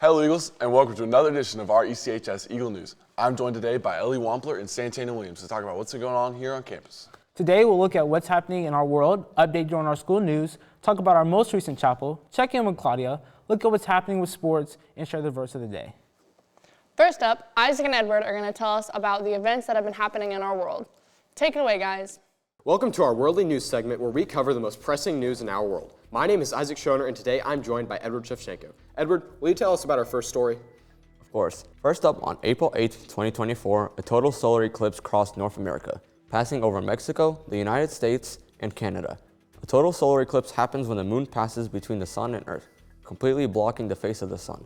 Hello Eagles, and welcome to another edition of our ECHS Eagle News. I'm joined today by Ellie Wampler and Santana Williams to talk about what's been going on here on campus. Today we'll look at what's happening in our world, update you on our school news, talk about our most recent chapel, check in with Claudia, look at what's happening with sports, and share the verse of the day. First up, Isaac and Edward are going to tell us about the events that have been happening in our world. Take it away, guys. Welcome to our Worldly News segment where we cover the most pressing news in our world. My name is Isaac Schoner, and today I'm joined by Edward Shevchenko. Edward, will you tell us about our first story? Of course. First up, on April 8, 2024, a total solar eclipse crossed North America, passing over Mexico, the United States, and Canada. A total solar eclipse happens when the moon passes between the sun and Earth, completely blocking the face of the sun.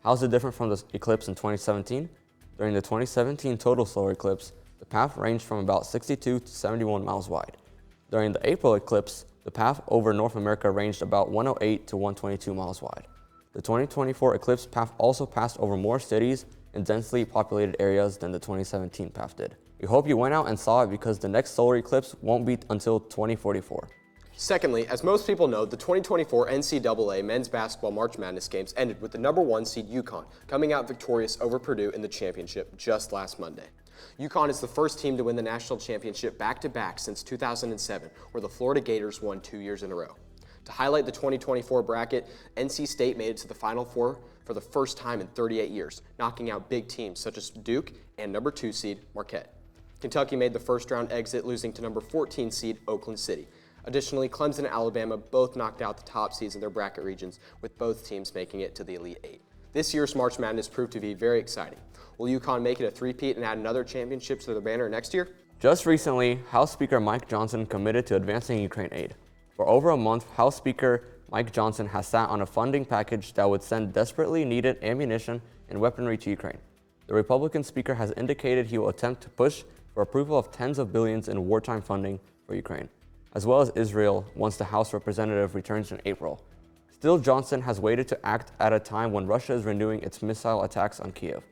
How is it different from the eclipse in 2017? During the 2017 total solar eclipse, the path ranged from about 62 to 71 miles wide. During the April eclipse, the path over North America ranged about 108 to 122 miles wide. The 2024 eclipse path also passed over more cities and densely populated areas than the 2017 path did. We hope you went out and saw it because the next solar eclipse won't be until 2044. Secondly, as most people know, the 2024 NCAA Men's Basketball March Madness games ended with the number 1 seed UConn coming out victorious over Purdue in the championship just last Monday. UConn is the first team to win the national championship back-to-back since 2007, where the Florida Gators won 2 years in a row. To highlight the 2024 bracket, NC State made it to the Final Four for the first time in 38 years, knocking out big teams such as Duke and number 2 seed Marquette. Kentucky made the first round exit, losing to number 14 seed Oakland City. Additionally, Clemson and Alabama both knocked out the top seeds in their bracket regions, with both teams making it to the Elite Eight. This year's March Madness proved to be very exciting. Will UConn make it a three-peat and add another championship to their banner next year? Just recently, House Speaker Mike Johnson committed to advancing Ukraine aid. For over a month, House Speaker Mike Johnson has sat on a funding package that would send desperately needed ammunition and weaponry to Ukraine. The Republican Speaker has indicated he will attempt to push for approval of tens of billions in wartime funding for Ukraine, as well as Israel once the House representative returns in April. Still, Johnson has waited to act at a time when Russia is renewing its missile attacks on Kiev.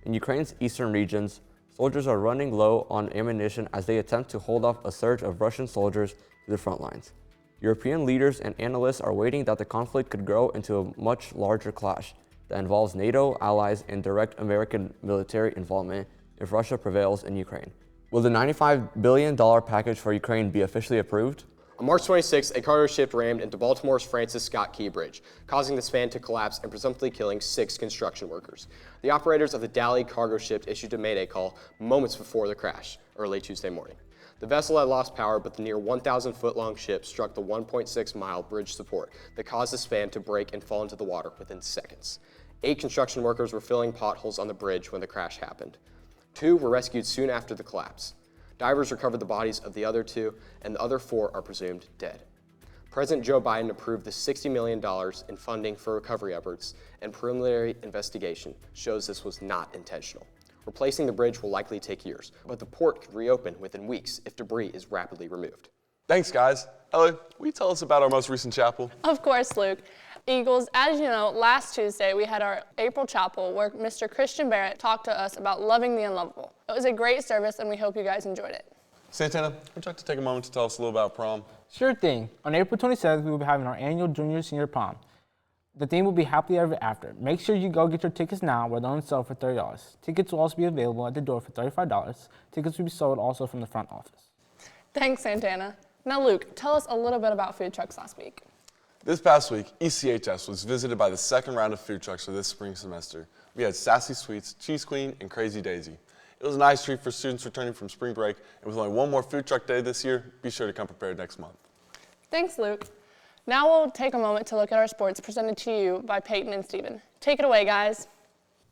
In Ukraine's eastern regions, soldiers are running low on ammunition as they attempt to hold off a surge of Russian soldiers to the front lines. European leaders and analysts are waiting that the conflict could grow into a much larger clash that involves NATO allies and direct American military involvement if Russia prevails in Ukraine. Will the $95 billion package for Ukraine be officially approved? On March 26, a cargo ship rammed into Baltimore's Francis Scott Key Bridge, causing the span to collapse and presumptively killing 6 construction workers. The operators of the Dali cargo ship issued a mayday call moments before the crash, early Tuesday morning. The vessel had lost power, but the near 1,000-foot-long ship struck the 1.6-mile bridge support that caused the span to break and fall into the water within seconds. 8 construction workers were filling potholes on the bridge when the crash happened. 2 were rescued soon after the collapse. Divers recovered the bodies of the other 2, and the other 4 are presumed dead. President Joe Biden approved the $60 million in funding for recovery efforts, and preliminary investigation shows this was not intentional. Replacing the bridge will likely take years, but the port could reopen within weeks if debris is rapidly removed. Thanks, guys. Ellie, will you tell us about our most recent chapel? Of course, Luke. Eagles, as you know, last Tuesday we had our April chapel where Mr. Christian Barrett talked to us about loving the unlovable. It was a great service and we hope you guys enjoyed it. Santana, would you like to take a moment to tell us a little about prom? Sure thing. On April 27th, we will be having our annual junior-senior prom. The theme will be happily ever after. Make sure you go get your tickets now where they're on sale for $30. Tickets will also be available at the door for $35. Tickets will be sold also from the front office. Thanks, Santana. Now, Luke, tell us a little bit about food trucks last week. This past week, ECHS was visited by the second round of food trucks for this spring semester. We had Sassy Sweets, Cheese Queen, and Crazy Daisy. It was a nice treat for students returning from spring break, and with only one more food truck day this year, be sure to come prepared next month. Thanks, Luke. Now we'll take a moment to look at our sports presented to you by Peyton and Steven. Take it away, guys.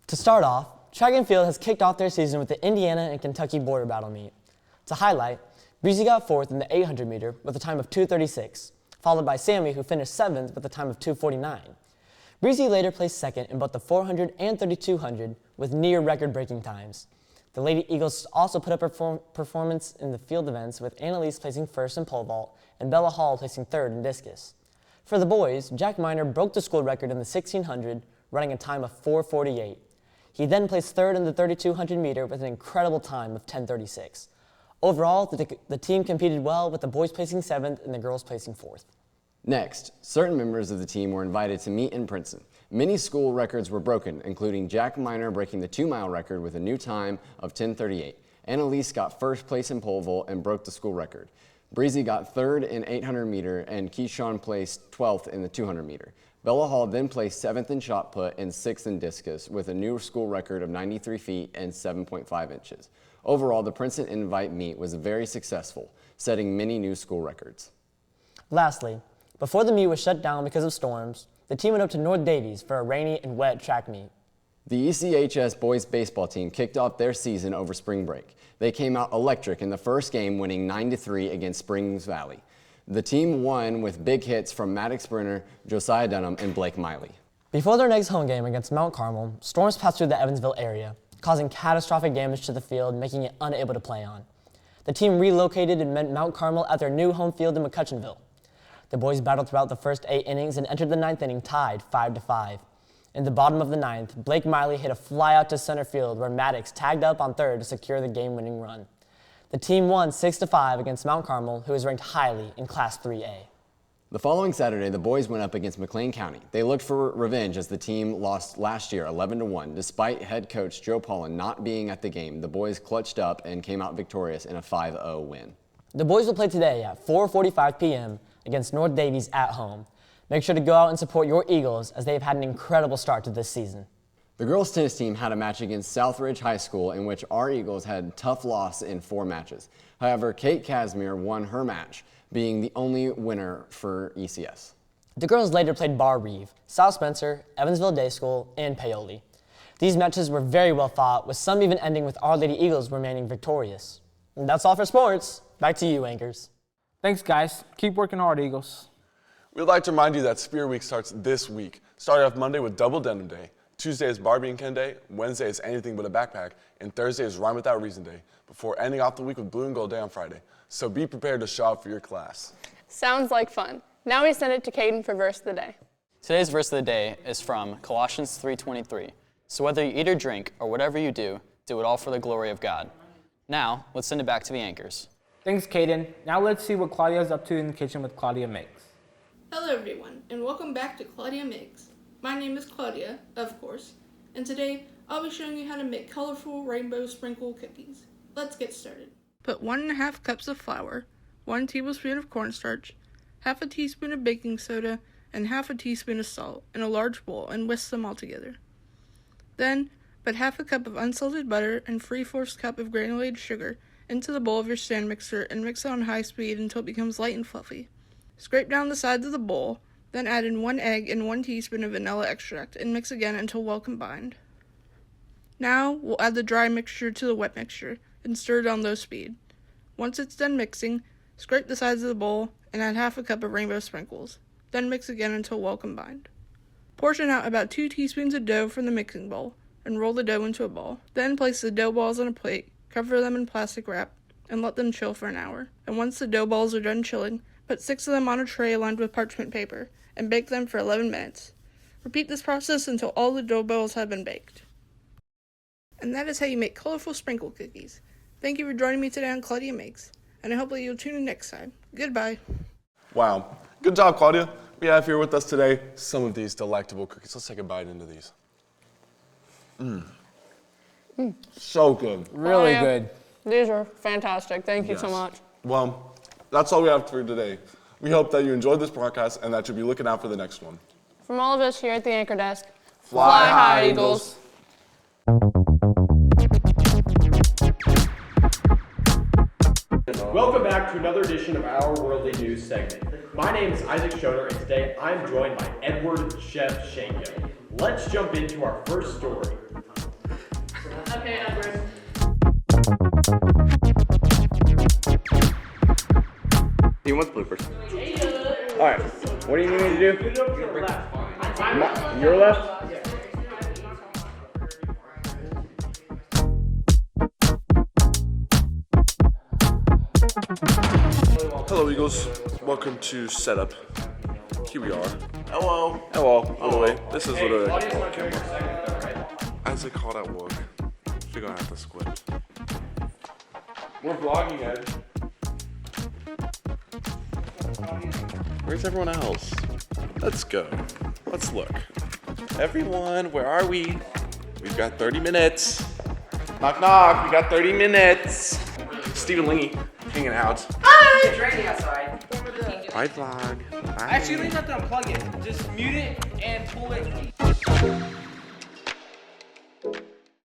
To start off, track and field has kicked off their season with the Indiana and Kentucky border battle meet. To highlight, Breezy got 4th in the 800 meter with a time of 2:36, followed by Sammy, who finished 7th with a time of 2:49. Breezy later placed 2nd in both the 400 and 3200 with near record-breaking times. The Lady Eagles also put up a performance in the field events with Annalise placing 1st in pole vault and Bella Hall placing 3rd in discus. For the boys, Jack Miner broke the school record in the 1600, running a time of 4:48. He then placed 3rd in the 3200 meter with an incredible time of 10:36. Overall, the team competed well, with the boys placing 7th and the girls placing 4th. Next, certain members of the team were invited to meet in Princeton. Many school records were broken, including Jack Miner breaking the 2-mile record with a new time of 10:38. Annalise got first place in pole vault and broke the school record. Breezy got third in 800 meter and Keyshawn placed 12th in the 200 meter. Bella Hall then placed 7th in shot put and 6th in discus with a new school record of 93 feet and 7.5 inches. Overall, the Princeton Invite meet was very successful, setting many new school records. Lastly, before the meet was shut down because of storms, the team went up to North Davies for a rainy and wet track meet. The ECHS boys baseball team kicked off their season over spring break. They came out electric in the first game, winning 9-3 against Springs Valley. The team won with big hits from Maddox Brenner, Josiah Dunham, and Blake Miley. Before their next home game against Mount Carmel, storms passed through the Evansville area, causing catastrophic damage to the field, making it unable to play on. The team relocated and met Mount Carmel at their new home field in McCutcheonville. The boys battled throughout the first 8 innings and entered the 9th inning tied 5-5. In the bottom of the 9th, Blake Miley hit a fly out to center field where Maddox tagged up on third to secure the game-winning run. The team won 6-5 against Mount Carmel, who is ranked highly in Class 3A. The following Saturday, the boys went up against McLean County. They looked for revenge as the team lost last year 11-1. Despite head coach Joe Paulin not being at the game, the boys clutched up and came out victorious in a 5-0 win. The boys will play today at 4:45 p.m. against North Davies at home. Make sure to go out and support your Eagles as they have had an incredible start to this season. The girls' tennis team had a match against Southridge High School in which our Eagles had a tough loss in 4 matches. However, Kate Casimir won her match, being the only winner for ECS. The girls later played Bar Reeve, South Spencer, Evansville Day School, and Paoli. These matches were very well fought, with some even ending with Our Lady Eagles remaining victorious. And that's all for sports. Back to you, anchors. Thanks, guys. Keep working hard, Eagles. We'd like to remind you that Spirit Week starts this week. Starting off Monday with Double Denim Day. Tuesday is Barbie and Ken Day. Wednesday is Anything But a Backpack. And Thursday is Rhyme Without Reason Day. Before ending off the week with Blue and Gold Day on Friday. So be prepared to show up for your class. Sounds like fun. Now we send it to Caden for verse of the day. Today's verse of the day is from Colossians 3:23. So whether you eat or drink or whatever you do it all for the glory of God. Now, let's send it back to the anchors. Thanks, Caden. Now let's see what Claudia's up to in the kitchen with Claudia Makes. Hello everyone, and welcome back to Claudia Makes. My name is Claudia, of course, and today I'll be showing you how to make colorful rainbow sprinkle cookies. Let's get started. Put 1.5 cups of flour, 1 tablespoon of cornstarch, half a teaspoon of baking soda, and half a teaspoon of salt in a large bowl and whisk them all together. Then, put half a cup of unsalted butter and 3/4 cup of granulated sugar into the bowl of your stand mixer and mix it on high speed until it becomes light and fluffy. Scrape down the sides of the bowl, then add in 1 egg and 1 teaspoon of vanilla extract and mix again until well combined. Now, we'll add the dry mixture to the wet mixture and stir it on low speed. Once it's done mixing, scrape the sides of the bowl and add half a cup of rainbow sprinkles. Then mix again until well combined. Portion out about 2 teaspoons of dough from the mixing bowl and roll the dough into a ball. Then place the dough balls on a plate, cover them in plastic wrap, and let them chill for an hour. And once the dough balls are done chilling, put 6 of them on a tray lined with parchment paper and bake them for 11 minutes. Repeat this process until all the dough balls have been baked. And that is how you make colorful sprinkle cookies. Thank you for joining me today on Claudia Makes, and I hope that you'll tune in next time. Goodbye. Wow. Good job, Claudia. We have here with us today some of these delectable cookies. Let's take a bite into these. So good. Really yeah. good. These are fantastic. Thank you so Yes. much. Well, that's all we have for today. We hope that you enjoyed this broadcast and that you'll be looking out for the next one. From all of us here at the Anchor Desk, Fly high, Eagles. Welcome back to another edition of our Worldly News segment. My name is Isaac Schoner, and today I'm joined by Edward Chef Shanko. Let's jump into our first story. Okay, Edward. He wants bloopers. All right, what do you need me to do? Your left? Hello, Eagles. Welcome to Setup. Here we are. Hello. Hello. By the way, this is literally as they call at work. You're gonna have to squint. We're vlogging, Ed. Where's everyone else? Let's go. Let's look. Everyone, where are we? We've got 30 minutes. Knock, knock, we got 30 minutes. Stephen Lingy hanging out. Hi! It's raining outside. Bye, vlog. Bye. Actually, you don't have to unplug it. Just mute it and pull it.